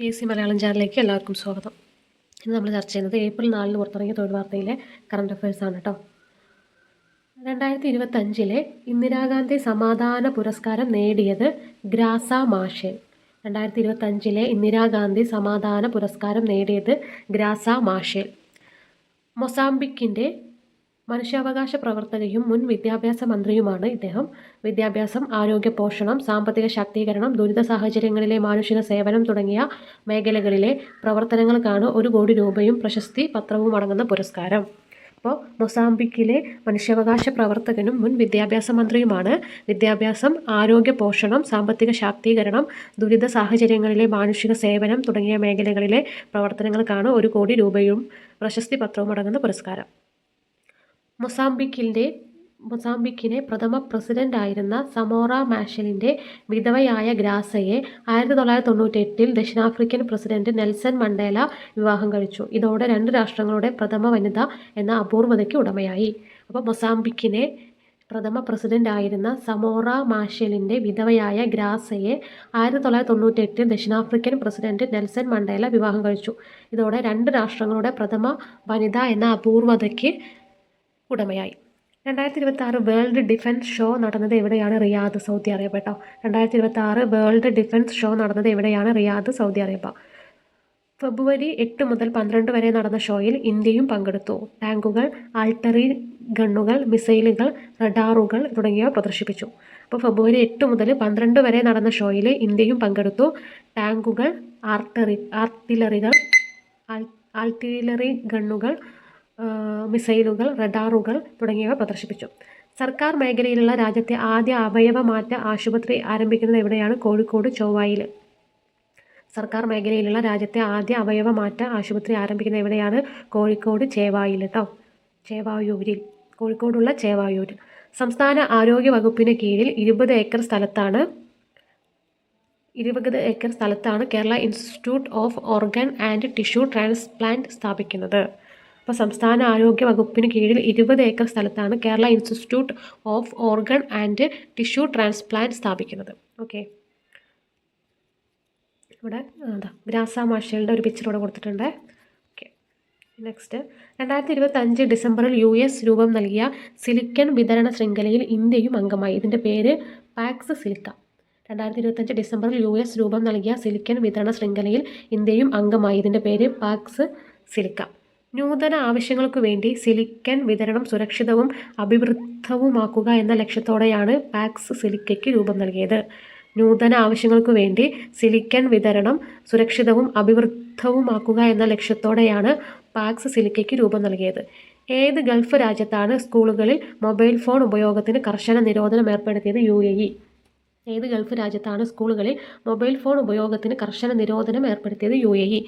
PSC Malayalam ചാനലിലേക്ക് എല്ലാവർക്കും സ്വാഗതം. ഇന്ന് നമ്മൾ ചർച്ച ചെയ്യുന്നത് ഏപ്രിൽ 4 പുറത്തിറങ്ങിയ തൊഴിൽ വാർത്തയിലെ കറണ്ട് അഫയേഴ്സാണ് കേട്ടോ. 2025 ഇന്ദിരാഗാന്ധി സമാധാന പുരസ്കാരം നേടിയത് ഗ്രാസ മാഷേൽ. 2025 ഇന്ദിരാഗാന്ധി സമാധാന പുരസ്കാരം നേടിയത് ഗ്രാസ മാഷേൽ. മൊസാംബിക്കിൻ്റെ മനുഷ്യാവകാശ പ്രവർത്തകയും മുൻ വിദ്യാഭ്യാസ മന്ത്രിയുമാണ് ഇദ്ദേഹം. വിദ്യാഭ്യാസം, ആരോഗ്യ പോഷണം, സാമ്പത്തിക ശാക്തീകരണം, ദുരിത സാഹചര്യങ്ങളിലെ മാനുഷിക സേവനം തുടങ്ങിയ മേഖലകളിലെ പ്രവർത്തനങ്ങൾക്കാണ് 1 കോടി രൂപയും പ്രശസ്തി പത്രവും അടങ്ങുന്ന പുരസ്കാരം. അപ്പോൾ മൊസാംബിക്കിലെ മനുഷ്യാവകാശ പ്രവർത്തകനും മുൻ വിദ്യാഭ്യാസ മന്ത്രിയുമാണ്. വിദ്യാഭ്യാസം, ആരോഗ്യ പോഷണം, സാമ്പത്തിക ശാക്തീകരണം, ദുരിത സാഹചര്യങ്ങളിലെ മാനുഷിക സേവനം തുടങ്ങിയ മേഖലകളിലെ പ്രവർത്തനങ്ങൾക്കാണ് 1 കോടി രൂപയും പ്രശസ്തി പത്രവും അടങ്ങുന്ന പുരസ്കാരം. മൊസാംബിക്കിനെ പ്രഥമ പ്രസിഡന്റായിരുന്ന സമോറ മാഷലിൻ്റെ വിധവയായ ഗ്രാസയെ 1998 ദക്ഷിണാഫ്രിക്കൻ പ്രസിഡന്റ് നെൽസൺ മണ്ടേല വിവാഹം കഴിച്ചു. ഇതോടെ 2 രാഷ്ട്രങ്ങളുടെ പ്രഥമ വനിത എന്ന അപൂർവതയ്ക്ക് ഉടമയായി. അപ്പോൾ മൊസാംബിക്കിനെ പ്രഥമ പ്രസിഡന്റായിരുന്ന സമോറ മാഷലിൻ്റെ വിധവയായ ഗ്രാസയെ 1998 ദക്ഷിണാഫ്രിക്കൻ പ്രസിഡന്റ് നെൽസൺ മണ്ടേല വിവാഹം കഴിച്ചു. ഇതോടെ 2 രാഷ്ട്രങ്ങളുടെ പ്രഥമ വനിത എന്ന അപൂർവതയ്ക്ക് ഉടമയായി. 2026 വേൾഡ് ഡിഫൻസ് ഷോ നടന്നത് എവിടെയാണ്? റിയാദ്, സൗദി അറേബ്യ കേട്ടോ. 2026 വേൾഡ് ഡിഫൻസ് ഷോ നടന്നത് എവിടെയാണ്? Riyadh, Saudi Arabia. ഫെബ്രുവരി 8 മുതൽ 12 വരെ നടന്ന ഷോയിൽ ഇന്ത്യയും പങ്കെടുത്തു. ടാങ്കുകൾ, ആർട്ടിലറി ഗണ്ണുകൾ, മിസൈലുകൾ, റഡാറുകൾ തുടങ്ങിയവ പ്രദർശിപ്പിച്ചു. അപ്പോൾ ഫെബ്രുവരി 8 മുതൽ 12 വരെ നടന്ന ഷോയിൽ ഇന്ത്യയും പങ്കെടുത്തു. ടാങ്കുകൾ, ആർട്ടിലറി ഗണ്ണുകൾ, മിസൈലുകൾ, റഡാറുകൾ തുടങ്ങിയവ പ്രദർശിപ്പിച്ചു. സർക്കാർ മേഖലയിലുള്ള രാജ്യത്തെ ആദ്യ അവയവമാറ്റ ആശുപത്രി ആരംഭിക്കുന്നത് എവിടെയാണ്? കോഴിക്കോട് ചൊവ്വായിൽ. സർക്കാർ മേഖലയിലുള്ള രാജ്യത്തെ ആദ്യ അവയവമാറ്റ ആശുപത്രി ആരംഭിക്കുന്നത് എവിടെയാണ്? കോഴിക്കോട് ചേവായൂരിൽ കേട്ടോ. കോഴിക്കോടുള്ള ചേവായൂരിൽ. സംസ്ഥാന ആരോഗ്യ വകുപ്പിന് കീഴിൽ 20 ഏക്കർ സ്ഥലത്താണ് Kerala institute of organ and tissue transplant സ്ഥാപിക്കുന്നത്. അപ്പോൾ സംസ്ഥാന ആരോഗ്യ വകുപ്പിന് കീഴിൽ 20 ഏക്കർ സ്ഥലത്താണ് Kerala institute of organ and tissue transplant സ്ഥാപിക്കുന്നത്. ഓക്കെ, ഇവിടെ ഗ്രാസ മാഷലിൻ്റെ ഒരു പിക്ചർ ഇവിടെ കൊടുത്തിട്ടുണ്ട്. ഓക്കെ, നെക്സ്റ്റ് 2025 ഡിസംബറിൽ US രൂപം നൽകിയ സിലിക്കൺ വിതരണ ശൃംഖലയിൽ ഇന്ത്യയും അംഗമായി. ഇതിൻ്റെ പേര് പാക്സ് സിലിക്ക. 2025 ഡിസംബറിൽ US രൂപം നൽകിയ സിലിക്കൺ വിതരണ ശൃംഖലയിൽ ഇന്ത്യയും അംഗമായി. ഇതിൻ്റെ പേര് പാക്സ് സിലിക്ക. നൂതന ആവശ്യങ്ങൾക്കു വേണ്ടി സിലിക്കൺ വിതരണം സുരക്ഷിതവും അഭിവൃദ്ധവുമാക്കുക എന്ന ലക്ഷ്യത്തോടെയാണ് പാക്സ് സിലിക്കയ്ക്ക് രൂപം നൽകിയത്. നൂതന ആവശ്യങ്ങൾക്കു വേണ്ടി സിലിക്കൺ വിതരണം സുരക്ഷിതവും അഭിവൃദ്ധവുമാക്കുക എന്ന ലക്ഷ്യത്തോടെയാണ് പാക്സ് സിലിക്കയ്ക്ക് രൂപം നൽകിയത്. ഏത് ഗൾഫ് രാജ്യത്താണ് സ്കൂളുകളിൽ മൊബൈൽ ഫോൺ ഉപയോഗത്തിന് കർശന നിരോധനം ഏർപ്പെടുത്തിയത്? UAE. ഏത് ഗൾഫ് രാജ്യത്താണ് സ്കൂളുകളിൽ മൊബൈൽ ഫോൺ ഉപയോഗത്തിന് കർശന നിരോധനം ഏർപ്പെടുത്തിയത്? UAE.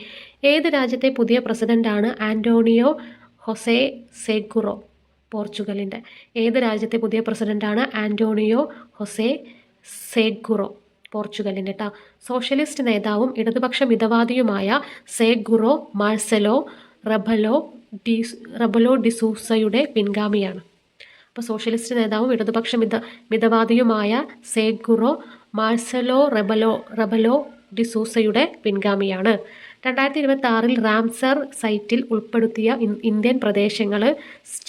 ഏത് രാജ്യത്തെ പുതിയ പ്രസിഡന്റാണ് ആന്റോണിയോ ഹൊസെ സെഗുറോ? പോർച്ചുഗലിൻ്റെ. ഏത് രാജ്യത്തെ പുതിയ പ്രസിഡന്റാണ് ആന്റോണിയോ ഹൊസെ സെഗുറോ? പോർച്ചുഗലിൻ്റെ കേട്ടോ. സോഷ്യലിസ്റ്റ് നേതാവും ഇടതുപക്ഷ മിതവാദിയുമായ സെഗുറോ മാർസെലോ റെബലോ ഡിസൂസയുടെ പിൻഗാമിയാണ്. അപ്പോൾ സോഷ്യലിസ്റ്റ് നേതാവും ഇടതുപക്ഷ മിതവാദിയുമായ സെഗുറോ മാർസെലോ റെബലോ ഡിസൂസയുടെ പിൻഗാമിയാണ്. 2026 റാംസർ സൈറ്റിൽ ഉൾപ്പെടുത്തിയ ഇന്ത്യൻ പ്രദേശങ്ങൾ: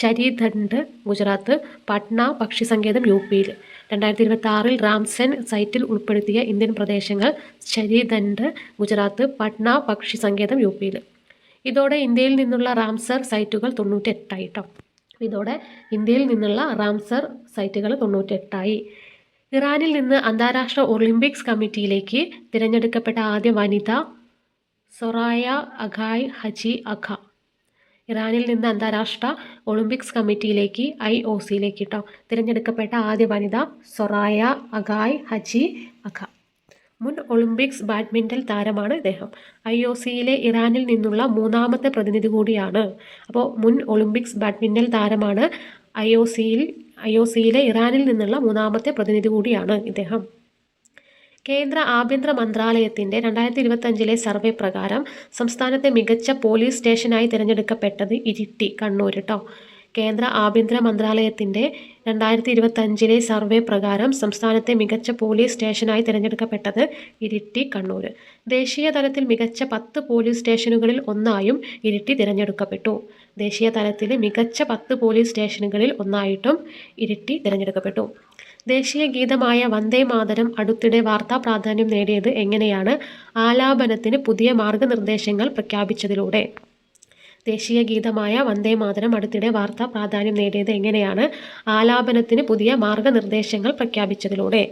ചരിധണ്ട് ഗുജറാത്ത്, പട്ന പക്ഷിസങ്കേതം UPയിൽ. 2026 റാംസർ സൈറ്റിൽ ഉൾപ്പെടുത്തിയ ഇന്ത്യൻ പ്രദേശങ്ങൾ: ചരിധണ്ട് ഗുജറാത്ത്, പട്ന പക്ഷിസങ്കേതം UPയിൽ. ഇതോടെ ഇന്ത്യയിൽ നിന്നുള്ള റാംസർ സൈറ്റുകൾ 98 ആയിട്ടോ. ഇതോടെ ഇന്ത്യയിൽ നിന്നുള്ള റാംസർ സൈറ്റുകൾ 98 ആയി. ഇറാനിൽ നിന്ന് അന്താരാഷ്ട്ര ഒളിമ്പിക്സ് കമ്മിറ്റിയിലേക്ക് തിരഞ്ഞെടുക്കപ്പെട്ട ആദ്യ വനിത സൊറായ അഗായ് ഹജി അഖ. ഇറാനിൽ നിന്ന് അന്താരാഷ്ട്ര ഒളിമ്പിക്സ് കമ്മിറ്റിയിലേക്ക് IOCയിലേക്ക് തിരഞ്ഞെടുക്കപ്പെട്ട ആദ്യ വനിത സൊറായ അഗായ് ഹജി അഖ. മുൻ ഒളിമ്പിക്സ് ബാഡ്മിൻ്റൺ താരമാണ് ഇദ്ദേഹം. IOCയിലെ ഇറാനിൽ നിന്നുള്ള 3ാമത്തെ പ്രതിനിധി കൂടിയാണ്. അപ്പോൾ മുൻ ഒളിമ്പിക്സ് ബാഡ്മിൻ്റൺ താരമാണ്. IOCയിലെ ഇറാനിൽ നിന്നുള്ള 3ാമത്തെ പ്രതിനിധി കൂടിയാണ് ഇദ്ദേഹം. കേന്ദ്ര ആഭ്യന്തര മന്ത്രാലയത്തിൻ്റെ 2025 സർവേ പ്രകാരം സംസ്ഥാനത്തെ മികച്ച പോലീസ് സ്റ്റേഷനായി തിരഞ്ഞെടുക്കപ്പെട്ടത് ഇരിട്ടി, കണ്ണൂർ കേട്ടോ. കേന്ദ്ര ആഭ്യന്തര മന്ത്രാലയത്തിൻ്റെ 2025 സർവേ പ്രകാരം സംസ്ഥാനത്തെ മികച്ച പോലീസ് സ്റ്റേഷനായി തിരഞ്ഞെടുക്കപ്പെട്ടത് ഇരിട്ടി, കണ്ണൂർ. ദേശീയ തലത്തിൽ മികച്ച 10 പോലീസ് സ്റ്റേഷനുകളിൽ ഒന്നായും ഇരിട്ടി തിരഞ്ഞെടുക്കപ്പെട്ടു. ദേശീയ തലത്തിൽ മികച്ച 10 പോലീസ് സ്റ്റേഷനുകളിൽ ഒന്നായിട്ടും ഇരിട്ടി തിരഞ്ഞെടുക്കപ്പെട്ടു. ദേശീയ ഗീതമായ വന്ദേ മാതരം അടുത്തിടെ വാർത്താ പ്രാധാന്യം നേടിയത് എങ്ങനെയാണ്? ആലാപനത്തിന് പുതിയ മാർഗനിർദ്ദേശങ്ങൾ പ്രഖ്യാപിച്ചതിലൂടെ. ദേശീയ ഗീതമായ വന്ദേ മാതരം അടുത്തിടെ വാർത്താ പ്രാധാന്യം നേടിയത് എങ്ങനെയാണ്? ആലാപനത്തിന് പുതിയ മാർഗനിർദ്ദേശങ്ങൾ പ്രഖ്യാപിച്ചതിലൂടെ.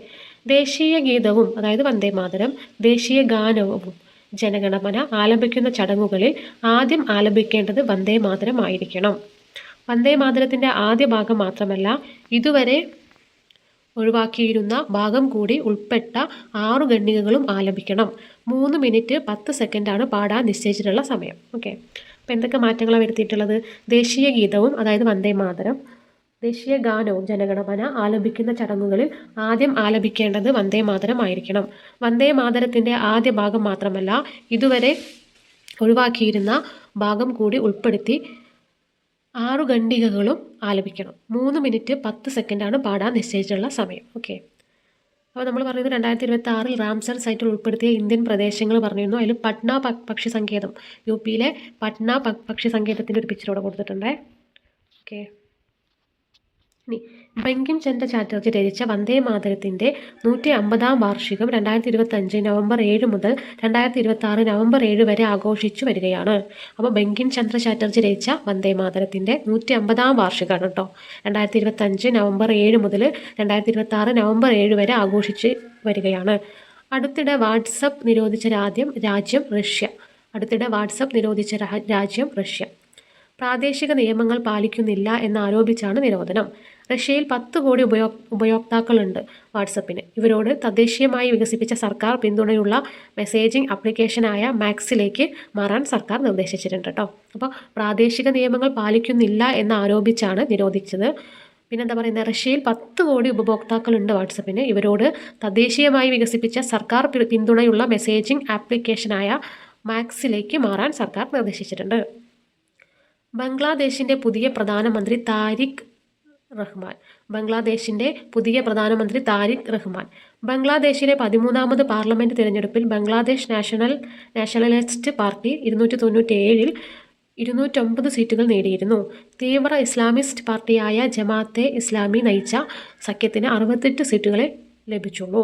ദേശീയ ഗീതവും അതായത് വന്ദേ മാതരം, ദേശീയ ഗാനവും ജനഗണമന ആലപിക്കുന്ന ചടങ്ങുകളിൽ ആദ്യം ആലപിക്കേണ്ടത് വന്ദേ മാതരം ആയിരിക്കണം. വന്ദേ മാതരത്തിൻ്റെ ആദ്യ ഭാഗം മാത്രമല്ല, ഇതുവരെ ഒഴിവാക്കിയിരുന്ന ഭാഗം കൂടി ഉൾപ്പെട്ട 6 ഖണ്ഡികകളും ആലപിക്കണം. 3 മിനിറ്റ് 10 സെക്കൻഡാണ് പാടാൻ നിശ്ചയിച്ചിട്ടുള്ള സമയം. ഓക്കെ, അപ്പോൾ എന്തൊക്കെ മാറ്റങ്ങളാണ് വരുത്തിയിട്ടുള്ളത്? ദേശീയ ഗീതവും അതായത് വന്ദേ മാതരം, ദേശീയ ഗാനവും ജനഗണമന ആലപിക്കുന്ന ചടങ്ങുകളിൽ ആദ്യം ആലപിക്കേണ്ടത് വന്ദേ മാതരം ആയിരിക്കണം. വന്ദേ മാതരത്തിൻ്റെ ആദ്യ ഭാഗം മാത്രമല്ല, ഇതുവരെ ഒഴിവാക്കിയിരുന്ന ഭാഗം കൂടി ഉൾപ്പെടുത്തി 6 ഖണ്ഡികകളും ആലപിക്കണം. 3 മിനിറ്റ് 10 സെക്കൻഡാണ് പാടാൻ നിശ്ചയിച്ചിട്ടുള്ള സമയം. ഓക്കെ, അപ്പോൾ നമ്മൾ പറയുന്നത് 2026 റാംസർ സൈറ്റിൽ ഉൾപ്പെടുത്തിയ ഇന്ത്യൻ പ്രദേശങ്ങൾ പറഞ്ഞിരുന്നു. അതിൽ പട്ന പക്ഷി സങ്കേതം, UP-യിലെ പട്ന പക്ഷി സങ്കേതത്തിൻ്റെ ഒരു പിക്ചർ ഇവിടെ കൊടുത്തിട്ടുണ്ട്. ഓക്കെ, ഇനി ബങ്കിം ചന്ദ്ര ചാറ്റർജി രചിച്ച വന്ദേ മാതരത്തിൻ്റെ 150-ാം വാർഷികം 2025 നവംബർ 7 മുതൽ 2026 നവംബർ 7 വരെ ആഘോഷിച്ചു വരികയാണ്. അപ്പോൾ ബങ്കിം ചന്ദ്ര ചാറ്റർജി രചിച്ച വന്ദേ മാതരത്തിൻ്റെ 150-ാം വാർഷികമാണ് കേട്ടോ. 2025 നവംബർ 7 മുതൽ 2026 നവംബർ 7 വരെ ആഘോഷിച്ച് വരികയാണ്. അടുത്തിടെ വാട്സപ്പ് നിരോധിച്ച രാജ്യം റഷ്യ. അടുത്തിടെ വാട്സപ്പ് നിരോധിച്ച രാജ്യം റഷ്യ. പ്രാദേശിക നിയമങ്ങൾ പാലിക്കുന്നില്ല എന്നാരോപിച്ചാണ് നിരോധനം. റഷ്യയിൽ 10 കോടി ഉപയോക്താക്കളുണ്ട് വാട്സപ്പിന്. ഇവരോട് തദ്ദേശീയമായി വികസിപ്പിച്ച സർക്കാർ പിന്തുണയുള്ള മെസ്സേജിംഗ് ആപ്ലിക്കേഷനായ മാക്സിലേക്ക് മാറാൻ സർക്കാർ നിർദ്ദേശിച്ചിട്ടുണ്ട് കേട്ടോ. അപ്പോൾ പ്രാദേശിക നിയമങ്ങൾ പാലിക്കുന്നില്ല എന്നാരോപിച്ചാണ് നിരോധിച്ചത്. പിന്നെന്താ പറയുന്നത്? റഷ്യയിൽ 10 കോടി ഉപഭോക്താക്കളുണ്ട് വാട്സപ്പിന്. ഇവരോട് തദ്ദേശീയമായി വികസിപ്പിച്ച സർക്കാർ പിന്തുണയുള്ള മെസ്സേജിംഗ് ആപ്ലിക്കേഷനായ മാക്സിലേക്ക് മാറാൻ സർക്കാർ നിർദ്ദേശിച്ചിട്ടുണ്ട്. ബംഗ്ലാദേശിൻ്റെ പുതിയ പ്രധാനമന്ത്രി താരിഖ് റഹ്മാൻ. ബംഗ്ലാദേശിൻ്റെ പുതിയ പ്രധാനമന്ത്രി താരിഖ് റഹ്മാൻ. ബംഗ്ലാദേശിലെ 13ാമത് പാർലമെൻറ്റ് തിരഞ്ഞെടുപ്പിൽ ബംഗ്ലാദേശ് നാഷണലിസ്റ്റ് പാർട്ടി 297-ൽ 209 സീറ്റുകൾ നേടിയിരുന്നു. തീവ്ര ഇസ്ലാമിസ്റ്റ് പാർട്ടിയായ ജമാഅത്തെ ഇസ്ലാമി നയിച്ച സഖ്യത്തിന് 68 സീറ്റുകളെ ലഭിച്ചുള്ളൂ.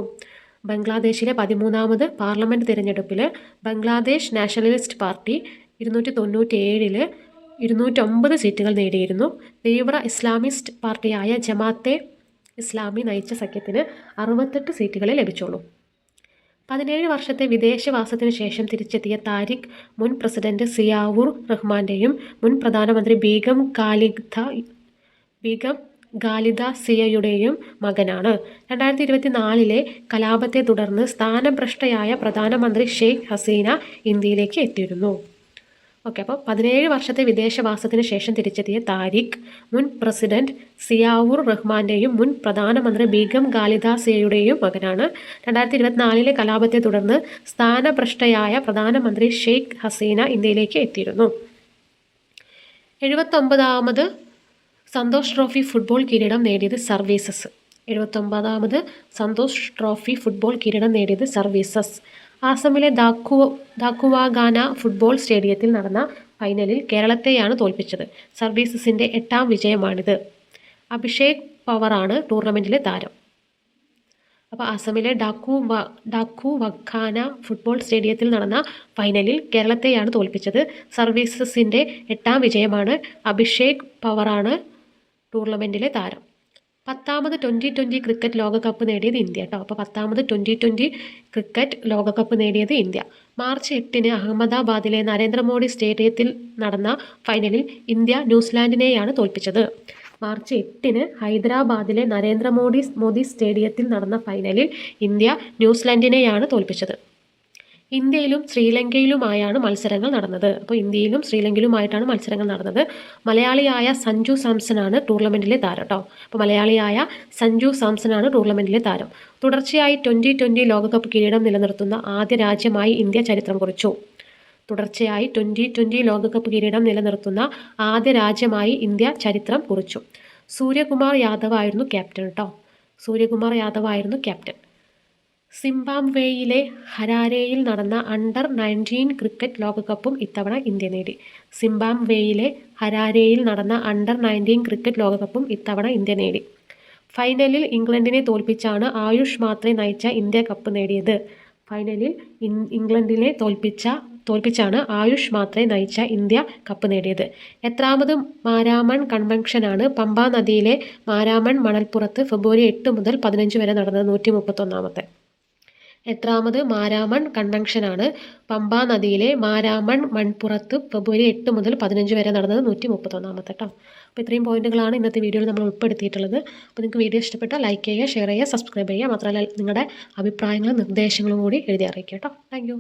ബംഗ്ലാദേശിലെ 13ാമത് പാർലമെൻറ്റ് തിരഞ്ഞെടുപ്പിൽ ബംഗ്ലാദേശ് നാഷണലിസ്റ്റ് പാർട്ടി 297-ൽ 209 സീറ്റുകൾ നേടിയിരുന്നു. തീവ്ര ഇസ്ലാമിസ്റ്റ് പാർട്ടിയായ ജമാഅത്തെ ഇസ്ലാമി നയിച്ച സഖ്യത്തിന് 68 സീറ്റുകളെ ലഭിച്ചുള്ളൂ. 17 വർഷത്തെ വിദേശവാസത്തിന് ശേഷം തിരിച്ചെത്തിയ താരിഖ് മുൻ പ്രസിഡന്റ് സിയാവുർ റഹ്മാന്റെയും മുൻ പ്രധാനമന്ത്രി ബീഗം ഖാലിദ സിയയുടെയും മകനാണ്. 2024-ലെ കലാപത്തെ തുടർന്ന് സ്ഥാനഭ്രഷ്ടയായ പ്രധാനമന്ത്രി ഷെയ്ഖ് ഹസീന ഇന്ത്യയിലേക്ക് എത്തിയിരുന്നു. ഓക്കെ, അപ്പോൾ 17 വർഷത്തെ വിദേശവാസത്തിന് ശേഷം തിരിച്ചെത്തിയ താരിഖ് മുൻ പ്രസിഡന്റ് സിയാവുർ റഹ്മാന്റെയും മുൻ പ്രധാനമന്ത്രി ബീഗം ഖാലിദ സിയയുടെയും മകനാണ്. 2024-ലെ കലാപത്തെ തുടർന്ന് സ്ഥാനഭ്രഷ്ടയായ പ്രധാനമന്ത്രി ഷെയ്ഖ് ഹസീന ഇന്ത്യയിലേക്ക് എത്തിയിരുന്നു. 79ാമത് സന്തോഷ് ട്രോഫി ഫുട്ബോൾ കിരീടം നേടിയത് സർവീസസ്. 79ാമത് സന്തോഷ് ട്രോഫി ഫുട്ബോൾ കിരീടം നേടിയത് സർവീസസ്. ആസമിലെ ദാക്കുവാഗാന ഫുട്ബോൾ സ്റ്റേഡിയത്തിൽ നടന്ന ഫൈനലിൽ കേരളത്തെയാണ് തോൽപ്പിച്ചത്. സർവീസസിൻ്റെ 8ാം വിജയമാണിത്. അഭിഷേക് പവറാണ് ടൂർണമെൻറ്റിലെ താരം. അപ്പോൾ ആസമിലെ ഡാക്കുവാഗാന ഫുട്ബോൾ സ്റ്റേഡിയത്തിൽ നടന്ന ഫൈനലിൽ കേരളത്തെയാണ് തോൽപ്പിച്ചത്. സർവീസസിൻ്റെ 8ാം വിജയമാണ്. അഭിഷേക് പവറാണ് ടൂർണമെൻറ്റിലെ താരം. 10ാമത് T20 ക്രിക്കറ്റ് ലോകകപ്പ് നേടിയത് ഇന്ത്യ കേട്ടോ. അപ്പോൾ 10ാമത് T20 ക്രിക്കറ്റ് ലോകകപ്പ് നേടിയത് ഇന്ത്യ. മാർച്ച് 8-ന് അഹമ്മദാബാദിലെ നരേന്ദ്രമോദി സ്റ്റേഡിയത്തിൽ നടന്ന ഫൈനലിൽ ഇന്ത്യ ന്യൂസിലാൻഡിനെയാണ് തോൽപ്പിച്ചത്. മാർച്ച് 8-ന് ഹൈദരാബാദിലെ നരേന്ദ്രമോദി സ്റ്റേഡിയത്തിൽ നടന്ന ഫൈനലിൽ ഇന്ത്യ ന്യൂസിലാൻഡിനെയാണ് തോൽപ്പിച്ചത്. ഇന്ത്യയിലും ശ്രീലങ്കയിലുമായാണ് മത്സരങ്ങൾ നടന്നത്. അപ്പോൾ ഇന്ത്യയിലും ശ്രീലങ്കയിലുമായിട്ടാണ് മത്സരങ്ങൾ നടന്നത്. മലയാളിയായ സഞ്ജു സാംസണാണ് ടൂർണമെൻറ്റിലെ താരം കേട്ടോ. അപ്പോൾ മലയാളിയായ സഞ്ജു സാംസണാണ് ടൂർണമെൻറ്റിലെ താരം. തുടർച്ചയായി T20 ലോകകപ്പ് കിരീടം നിലനിർത്തുന്ന ആദ്യ രാജ്യമായി ഇന്ത്യ ചരിത്രം കുറിച്ചു. തുടർച്ചയായി 2020 ലോകകപ്പ് കിരീടം നിലനിർത്തുന്ന ആദ്യ രാജ്യമായി ഇന്ത്യ ചരിത്രം കുറിച്ചു. സൂര്യകുമാർ യാദവ് ആയിരുന്നു ക്യാപ്റ്റൻ കേട്ടോ. സൂര്യകുമാർ യാദവ് ആയിരുന്നു ക്യാപ്റ്റൻ. സിംബാബ്വേയിലെ ഹരാരെയിൽ നടന്ന അണ്ടർ-19 ക്രിക്കറ്റ് ലോകകപ്പും ഇത്തവണ ഇന്ത്യ നേടി. സിംബാബ്വേയിലെ ഹരാരെയിൽ നടന്ന അണ്ടർ-19 ക്രിക്കറ്റ് ലോകകപ്പും ഇത്തവണ ഇന്ത്യ നേടി. ഫൈനലിൽ ഇംഗ്ലണ്ടിനെ തോൽപ്പിച്ചാണ് ആയുഷ് മാത്രെ നയിച്ച ഇന്ത്യ കപ്പ് നേടിയത്. ഫൈനലിൽ ഇംഗ്ലണ്ടിനെ തോൽപ്പിച്ചാണ് ആയുഷ് മാത്രെ നയിച്ച ഇന്ത്യ കപ്പ് നേടിയത്. എത്രാമത് മാരാമൺ കൺവെൻഷനാണ് പമ്പാ നദിയിലെ മാരാമൺ മണൽപ്പുറത്ത് ഫെബ്രുവരി 8 മുതൽ 15 വരെ നടന്നത്? 131. എത്രാമത് മാരാമൺ കൺവെൻഷനാണ് പമ്പാ നദിയിലെ മാരാമൺ മൺപുറത്ത് ഫെബ്രുവരി 8 മുതൽ 15 വരെ നടന്നത്? 131 കേട്ടോ. അപ്പോൾ ഇത്രയും പോയിന്റുകളാണ് ഇന്നത്തെ വീഡിയോയിൽ നമ്മൾ ഉൾപ്പെടുത്തിയിട്ടുള്ളത്. അപ്പോൾ നിങ്ങൾക്ക് വീഡിയോ ഇഷ്ടപ്പെട്ടാൽ ലൈക്ക് ചെയ്യുക, ഷെയർ ചെയ്യുക, സബ്സ്ക്രൈബ് ചെയ്യുക. മാത്രമല്ല നിങ്ങളുടെ അഭിപ്രായങ്ങളും നിർദ്ദേശങ്ങളും കൂടി എഴുതി അറിയിക്കുക കേട്ടോ. താങ്ക്